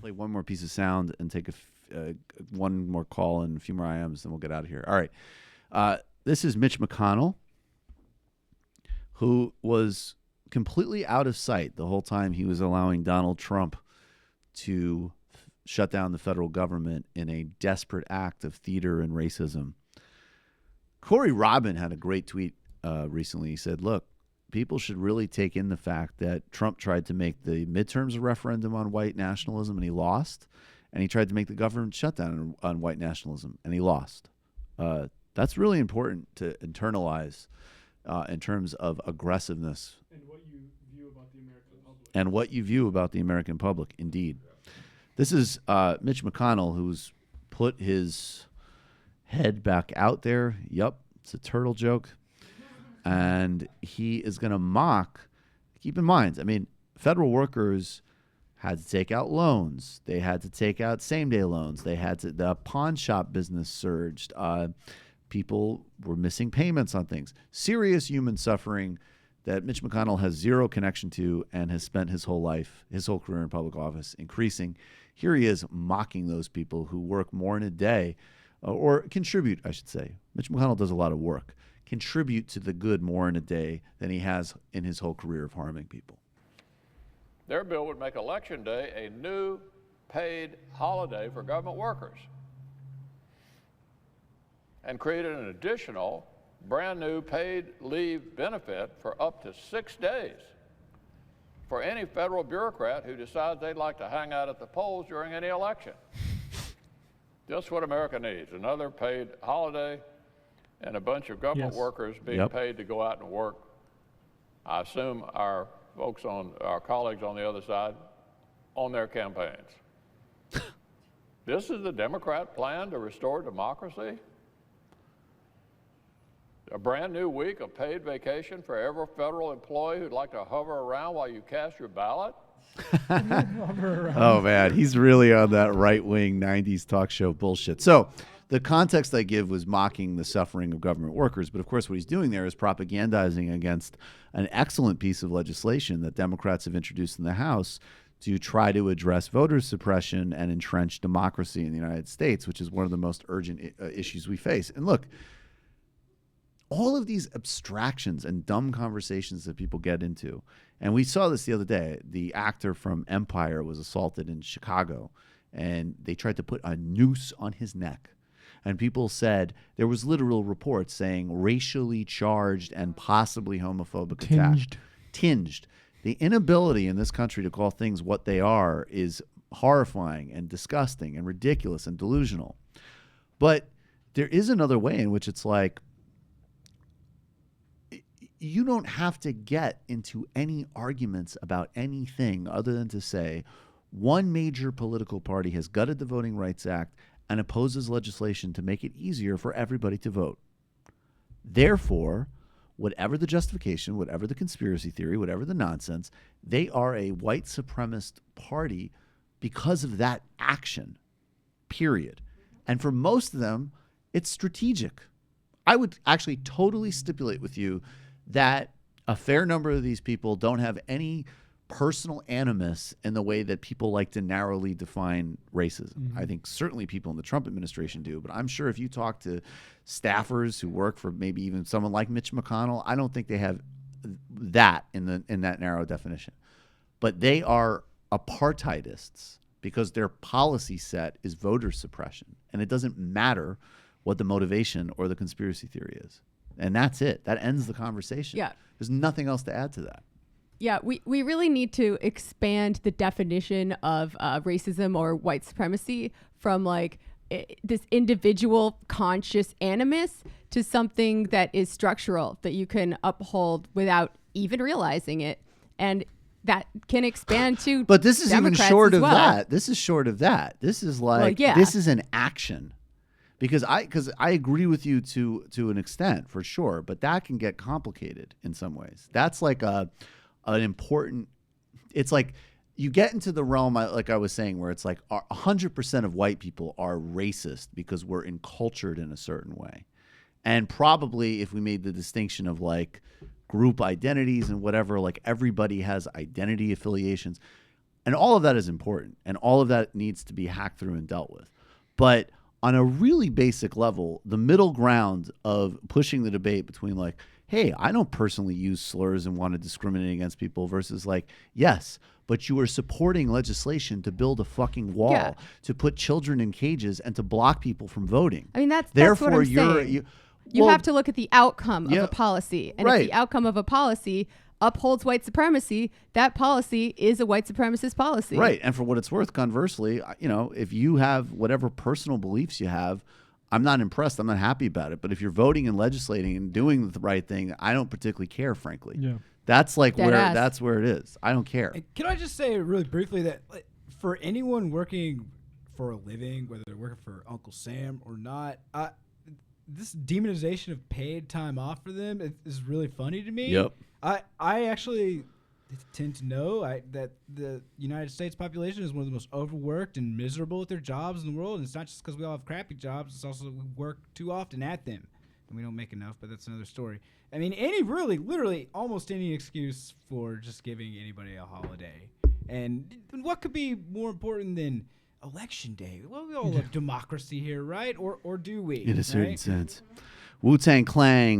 Play one more piece of sound and take one more call and a few more IMs, then we'll get out of here. All right. This is Mitch McConnell, who was completely out of sight the whole time he was allowing Donald Trump to shut down the federal government in a desperate act of theater and racism. Corey Robin had a great tweet recently. He said, look, people should really take in the fact that Trump tried to make the midterms a referendum on white nationalism and he lost. And he tried to make the government shutdown on white nationalism and he lost. That's really important to internalize in terms of aggressiveness. And what you view about the American public. And what you view about the American public, indeed. This is Mitch McConnell, who's put his head back out there. Yup, it's a turtle joke. And he is going to mock, keep in mind, I mean, federal workers had to take out loans. They had to take out same-day loans. The pawn shop business surged. People were missing payments on things. Serious human suffering that Mitch McConnell has zero connection to and has spent his whole life, his whole career in public office, increasing. Here he is mocking those people who work more in a day, or contribute, I should say. Mitch McConnell does a lot of work. Contribute to the good more in a day than he has in his whole career of harming people. Their bill would make Election Day a new paid holiday for government workers and created an additional brand new paid leave benefit for up to 6 days for any federal bureaucrat who decides they'd like to hang out at the polls during any election. Just what America needs, another paid holiday and a bunch of government workers being paid to go out and work. I assume our colleagues on the other side, on their campaigns. This is the Democrat plan to restore democracy? A brand new week of paid vacation for every federal employee who'd like to hover around while you cast your ballot? Oh, man, he's really on that right-wing 90s talk show bullshit. So the context I give was mocking the suffering of government workers. But, of course, what he's doing there is propagandizing against an excellent piece of legislation that Democrats have introduced in the House to try to address voter suppression and entrench democracy in the United States, which is one of the most urgent issues we face. And look, all of these abstractions and dumb conversations that people get into, and we saw this the other day. The actor from Empire was assaulted in Chicago, and they tried to put a noose on his neck. And people said there was literal reports saying racially charged and possibly homophobic attack. Tinged. The inability in this country to call things what they are is horrifying and disgusting and ridiculous and delusional. But there is another way in which it's like, you don't have to get into any arguments about anything other than to say one major political party has gutted the Voting Rights Act and opposes legislation to make it easier for everybody to vote. Therefore, whatever the justification, whatever the conspiracy theory, whatever the nonsense, they are a white supremacist party because of that action, period. And for most of them, it's strategic. I would actually totally stipulate with you that a fair number of these people don't have any personal animus in the way that people like to narrowly define racism. Mm-hmm. I think certainly people in the Trump administration do, but I'm sure if you talk to staffers who work for maybe even someone like Mitch McConnell, I don't think they have that in that narrow definition. But they are apartheidists because their policy set is voter suppression, and it doesn't matter what the motivation or the conspiracy theory is. And that's it. That ends the conversation. Yeah. There's nothing else to add to that. Yeah, we really need to expand the definition of racism or white supremacy from like this individual conscious animus to something that is structural that you can uphold without even realizing it. And that can expand to But this is Democrats even short of well. that. This is short of that. This is like, this is an action. Because I agree with you to an extent, for sure, but that can get complicated in some ways. That's like an important, it's like you get into the realm, like I was saying, where it's like 100% of white people are racist because we're encultured in a certain way. And probably if we made the distinction of like group identities and whatever, like everybody has identity affiliations, And all of that is important, and all of that needs to be hacked through and dealt with. But on a really basic level, the middle ground of pushing the debate between like, hey, I don't personally use slurs and want to discriminate against people versus like, yes, but you are supporting legislation to build a fucking wall, to put children in cages and to block people from voting. I mean, that's Therefore, what I'm saying. You have to look at the outcome of a policy. And if the outcome of a policy upholds white supremacy, that policy is a white supremacist policy. Right. And for what it's worth, conversely, you know, if you have whatever personal beliefs you have, I'm not impressed. I'm not happy about it. But if you're voting and legislating and doing the right thing, I don't particularly care, frankly. Yeah. That's like that's where it is. I don't care. Can I just say really briefly that for anyone working for a living, whether they're working for Uncle Sam or not, this demonization of paid time off for them is really funny to me. Yep. I actually tend to know that the United States population is one of the most overworked and miserable at their jobs in the world. And it's not just because we all have crappy jobs. It's also we work too often at them. And we don't make enough, but that's another story. I mean, literally almost any excuse for just giving anybody a holiday. And what could be more important than Election Day? Well, we all love democracy here, right? Or do we? In a certain sense. Wu-Tang Clan